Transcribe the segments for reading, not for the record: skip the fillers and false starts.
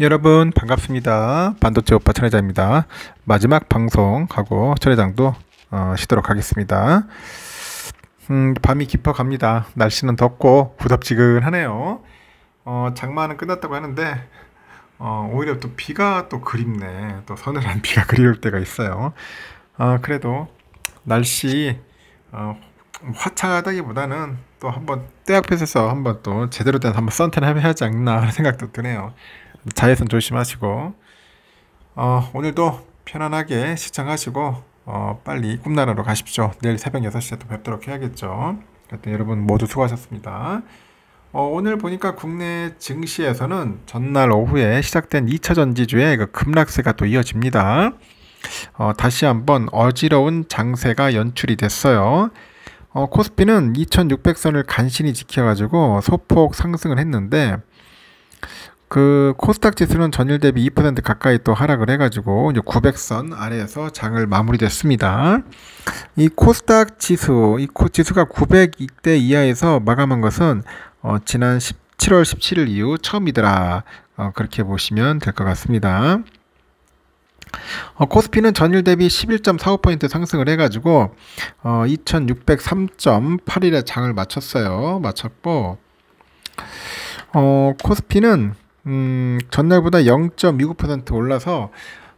여러분 반갑습니다. 반도체 오빠 천회장입니다. 마지막 방송하고 천회장도 쉬도록 하겠습니다. 밤이 깊어갑니다. 날씨는 덥고 후덥지근하네요. 장마는 끝났다고 하는데 오히려 또 비가 또 그립네. 또 서늘한 비가 그리울 때가 있어요. 그래도 날씨 화창하다기보다는 또 한번 때 앞에서 한번 또 제대로 된 한번 선탠 해야지 않나 하는 생각도 드네요. 자외선 조심하시고 오늘도 편안하게 시청하시고 빨리 꿈나라로 가십시오. 내일 새벽 6시에 또 뵙도록 해야겠죠. 하여튼 여러분 모두 수고하셨습니다. 오늘 보니까 국내 증시에서는 전날 오후에 시작된 2차 전지주의 그 급락세가 또 이어집니다. 다시 한번 어지러운 장세가 연출이 됐어요. 코스피는 2600선을 간신히 지켜가지고 소폭 상승을 했는데 그 코스닥 지수는 전일 대비 2% 가까이 또 하락을 해가지고 이제 900선 아래에서 장을 마무리됐습니다. 이 코스닥 지수, 지수가 900대 이하에서 마감한 것은 지난 7월 17일 이후 처음이더라. 그렇게 보시면 될 것 같습니다. 코스피는 전일 대비 11.45% 상승을 해가지고 2603.8일에 장을 마쳤고 코스피는 전날보다 0.29% 올라서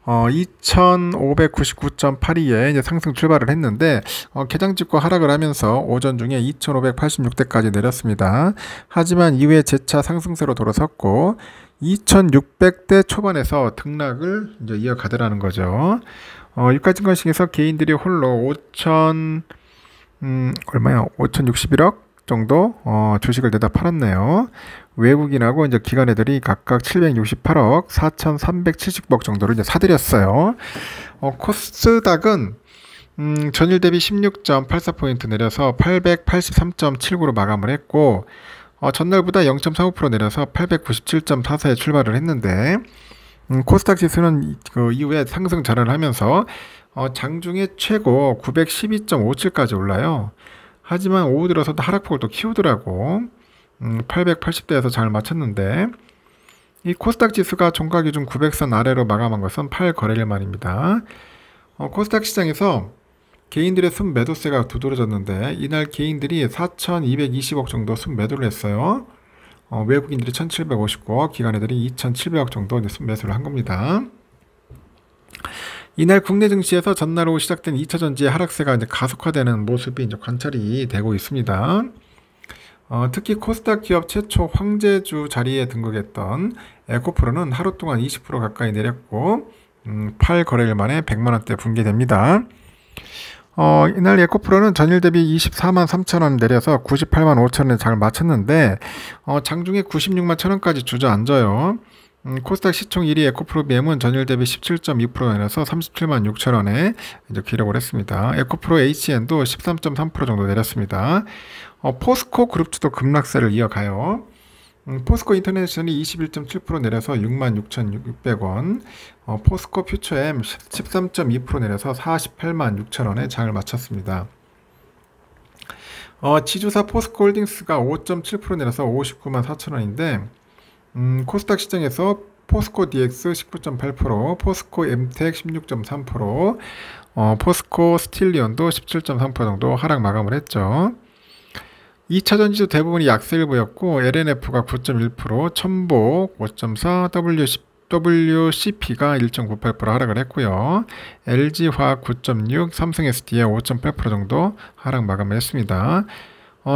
2599.82에 이제 상승 출발을 했는데 개장 찍고 하락을 하면서 오전 중에 2586대까지 내렸습니다. 하지만 이후에 재차 상승세로 돌아섰고 2600대 초반에서 등락을 이제 이어가더라는 거죠. 유가증권시장에서 개인들이 홀로 5,061억 정도 주식을 내다 팔았네요. 외국인하고 이제 기관애들이 각각 768억, 4,370억 정도를 이제 사들였어요. 코스닥은 전일 대비 16.84포인트 내려서 883.79로 마감을 했고 전날보다 0.35% 내려서 897.44에 출발을 했는데 코스닥 지수는 그 이후에 상승 전환을 하면서 장중에 최고 912.57까지 올라요. 하지만 오후 들어서도 하락폭을 또 키우더라고. 880대에서 잘 맞췄는데 이 코스닥 지수가 종가 기준 900선 아래로 마감한 것은 8거래일 만입니다. 코스닥 시장에서 개인들의 순매도세가 두드러졌는데 이날 개인들이 4,220억 정도 순매도를 했어요. 외국인들이 1,759억, 기관애들이 2,700억 정도 이제 순매수를 한 겁니다. 이날 국내 증시에서 전날 오후 시작된 2차 전지의 하락세가 이제 가속화되는 모습이 이제 관찰이 되고 있습니다. 특히 코스닥 기업 최초 황제주 자리에 등극했던 에코프로는 하루 동안 20% 가까이 내렸고 8거래일 만에 100만원대 붕괴됩니다. 이날 에코프로는 전일 대비 24만 3천원 내려서 98만 5천원에 장을 마쳤는데 장중에 96만 1천원까지 주저앉아요. 코스닥 시총 1위 에코프로 BM은 전일 대비 17.2% 내려서 37만 6천원에 이제 기록을 했습니다. 에코프로 HN도 13.3% 정도 내렸습니다. 포스코 그룹주도 급락세를 이어가요. 포스코 인터내셔널이 21.7% 내려서 66,600원, 포스코 퓨처엠 13.2% 내려서 48만 6천원에 장을 마쳤습니다. 지주사 포스코 홀딩스가 5.7% 내려서 59만 4천원인데 코스닥 시장에서 포스코 DX 19.8%, 포스코 엠텍 16.3%, 포스코 스틸리온도 17.3% 정도 하락 마감을 했죠. 2차 전지도 대부분이 약세를 보였고 LNF가 9.1%, 첨복 5.4%, WCP가 1.98% 하락을 했고요. LG화학 9.6%, 삼성SDA 5.8% 정도 하락 마감을 했습니다.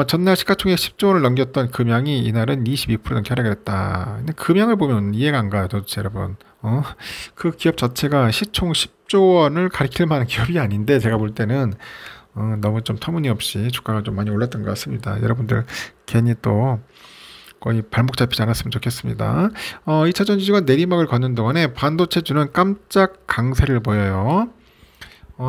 전날 시가총액 10조 원을 넘겼던 금양이 이날은 22% 넘게 하락을 했다. 근데 금양을 보면 이해가 안 가요, 도대체 여러분. 그 기업 자체가 시총 10조 원을 가리킬 만한 기업이 아닌데 제가 볼 때는 너무 좀 터무니없이 주가가 좀 많이 올랐던 것 같습니다. 여러분들 괜히 또 거의 발목 잡히지 않았으면 좋겠습니다. 2차 전지주가 내리막을 걷는 동안에 반도체주는 깜짝 강세를 보여요.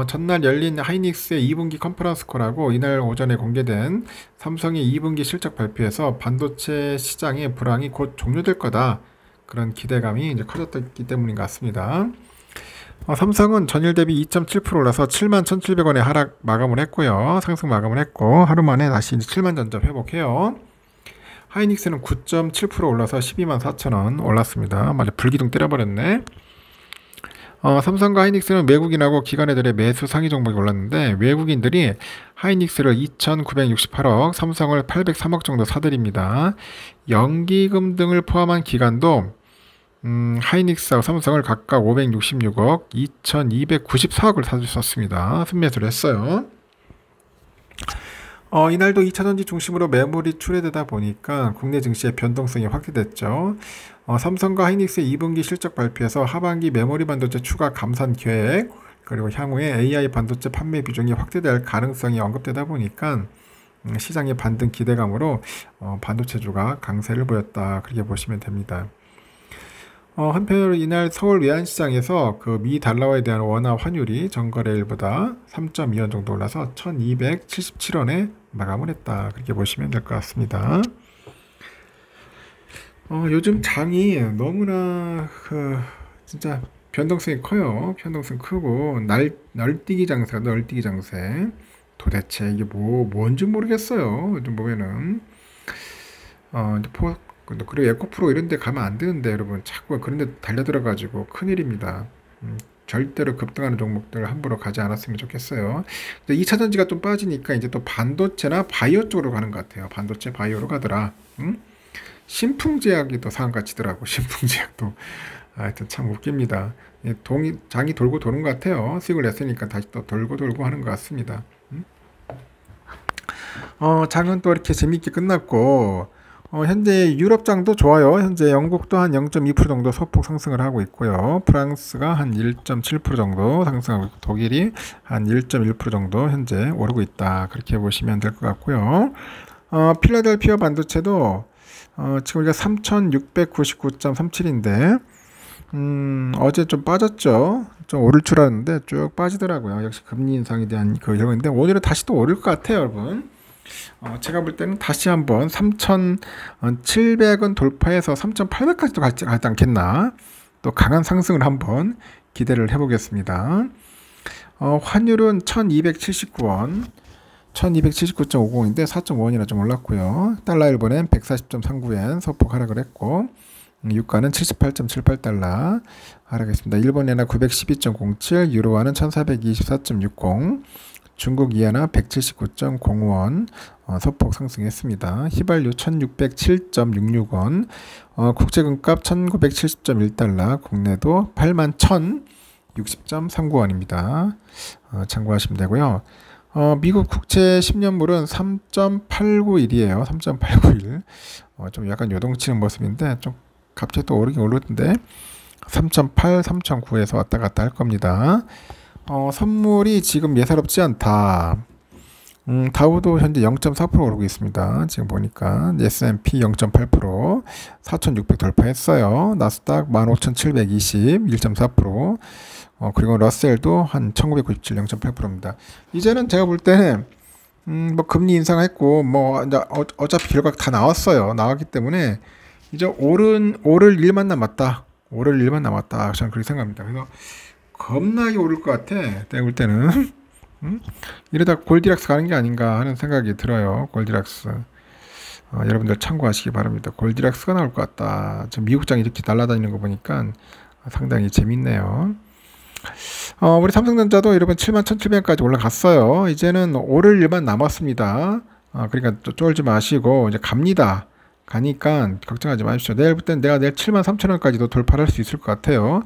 전날 열린 하이닉스의 2분기 컨퍼런스콜하고 이날 오전에 공개된 삼성의 2분기 실적 발표에서 반도체 시장의 불황이 곧 종료될 거다. 그런 기대감이 이제 커졌기 때문인 것 같습니다. 삼성은 전일 대비 2.7% 올라서 71,700원에 하락 마감을 했고요. 상승 마감을 했고 하루 만에 다시 7만 전접 회복해요. 하이닉스는 9.7% 올라서 124,000원 올랐습니다. 맞아, 불기둥 때려버렸네. 삼성과 하이닉스는 외국인하고 기관애들의 매수 상위 종목이 올랐는데, 외국인들이 하이닉스를 2,968억, 삼성을 803억 정도 사들입니다. 연기금 등을 포함한 기관도 하이닉스하고 삼성을 각각 566억, 2,294억을 사줬습니다. 순매수를 했어요. 이날도 2차전지 중심으로 매물이 출회되다 보니까 국내 증시의 변동성이 확대됐죠. 삼성과 하이닉스의 2분기 실적 발표에서 하반기 메모리 반도체 추가 감산 계획, 그리고 향후에 AI 반도체 판매 비중이 확대될 가능성이 언급되다 보니까 시장의 반등 기대감으로 반도체주가 강세를 보였다, 그렇게 보시면 됩니다. 한편으로 이날 서울 외환시장에서 그 미 달러에 대한 원화 환율이 전거래일보다 3.2원 정도 올라서 1277원에 마감을 했다, 그렇게 보시면 될 것 같습니다. 요즘 장이 너무나 진짜 변동성이 커요. 변동성 크고 널뛰기 장세. 도대체 이게 뭔지 모르겠어요. 요즘 보면은 그리고 에코프로 이런 데 가면 안 되는데, 여러분 자꾸 그런 데 달려들어가지고 큰일입니다. 절대로 급등하는 종목들 함부로 가지 않았으면 좋겠어요. 2차전지가 좀 빠지니까 이제 또 반도체나 바이오 쪽으로 가는 것 같아요. 반도체 바이오로 가더라. 신풍제약이 또 상한가 치더라고. 신풍제약도 하여튼 참 웃깁니다. 장이 돌고 도는 것 같아요. 수익을 냈으니까 다시 또 돌고 하는 것 같습니다. 장은 또 이렇게 재밌게 끝났고, 현재 유럽장도 좋아요. 현재 영국도 한 0.2% 정도 소폭 상승을 하고 있고요. 프랑스가 한 1.7% 정도 상승하고 있고, 독일이 한 1.1% 정도 현재 오르고 있다, 그렇게 보시면 될 것 같고요. 필라델피아 반도체도 지금 우리가 3699.37인데 어제 좀 빠졌죠. 좀 오를 줄 알았는데 쭉 빠지더라고요. 역시 금리 인상에 대한 그 이런데, 오늘은 다시 또 오를 것 같아요, 여러분. 제가 볼 때는 다시 한번 3,700원 돌파해서 3,800까지도 가지 않겠나. 또 강한 상승을 한번 기대를 해보겠습니다. 환율은 1279원, 1279.50인데 4.5원이나 좀 올랐고요. 달러 일본엔 140.39엔 소폭 하락을 했고, 유가는 78.78달러 하락했습니다. 일본 엔화 912.07, 유로화는 1424.60, 중국 이엔화 179.05원 소폭 상승했습니다. 휘발유 1607.66원, 국제금값 1970.1달러, 국내도 81,060.39원입니다. 참고하시면 되고요. 미국 국채 10년물은 3.891이에요. 3.891. 좀 약간 요동치는 모습인데, 좀 갑자기 또 오르긴 오르던데 3.8, 3.9에서 왔다 갔다 할 겁니다. 선물이 지금 예사롭지 않다. 다우도 현재 0.4% 오르고 있습니다. 지금 보니까 S&P 0.8%, 4,600 돌파했어요. 나스닥 15,720, 1.4%. 그리고 러셀도 한 1997, 0.8%입니다. 이제는 제가 볼 때는 뭐 금리 인상했고 뭐 이제 어차피 결과가 다 나왔어요. 나왔기 때문에 이제 오를 일만 남았다. 저는 그렇게 생각합니다. 그래서 겁나게 오를 것 같아. 내가 볼 때는 이러다 골디락스 가는 게 아닌가 하는 생각이 들어요. 골디락스. 여러분들 참고하시기 바랍니다. 골디락스가 나올 것 같다. 지금 미국장이 이렇게 날아다니는 거 보니까 상당히 재밌네요. 우리 삼성전자도 여러분 71,700원까지 올라갔어요. 이제는 오를 일만 남았습니다. 그러니까 또 쫄지 마시고 이제 갑니다. 가니까 걱정하지 마십시오. 내일부터는 내가 내일 73,000원까지도 돌파를 할 수 있을 것 같아요.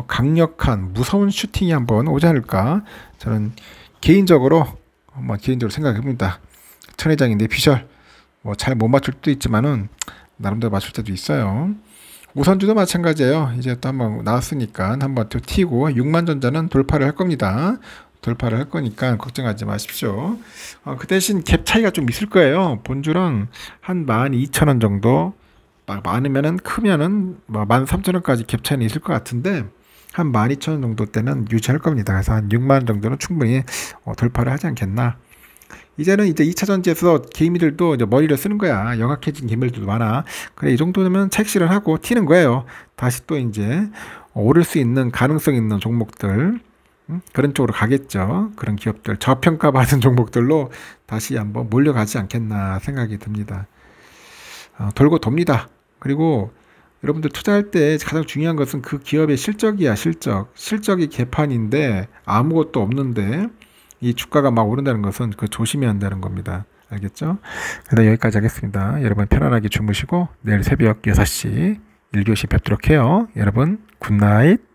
강력한 무서운 슈팅이 한번 오지 않을까, 저는 개인적으로 생각해봅니다. 천회장인데 비절 뭐 잘 못 맞출 때도 있지만은 나름대로 맞출 때도 있어요. 우선주도 마찬가지예요. 이제 또 한번 나왔으니까 한번 또 튀고 6만전자는 돌파를 할 겁니다. 돌파를 할 거니까 걱정하지 마십시오. 그 대신 갭 차이가 좀 있을 거예요. 본주랑 한 12,000원 정도, 많으면은 크면은 13,000원까지 갭 차이는 있을 것 같은데 한 12,000원 정도 때는 유지할 겁니다. 그래서 한 6만원 정도는 충분히 돌파를 하지 않겠나. 이제는 이제 2차전지에서 개미들도 이제 머리를 쓰는 거야. 영악해진 개미들도 많아. 그래, 이 정도면 책실을 하고 튀는 거예요. 다시 또 이제 오를 수 있는 가능성 있는 종목들, 그런 쪽으로 가겠죠. 그런 기업들, 저평가받은 종목들로 다시 한번 몰려가지 않겠나 생각이 듭니다. 돌고 돕니다. 그리고 여러분들 투자할 때 가장 중요한 것은 그 기업의 실적이야, 실적. 실적이 개판인데 아무것도 없는데 이 주가가 막 오른다는 것은 그 조심해야 한다는 겁니다. 알겠죠? 일단 여기까지 하겠습니다. 여러분 편안하게 주무시고 내일 새벽 6시 1교시 뵙도록 해요. 여러분 굿나잇.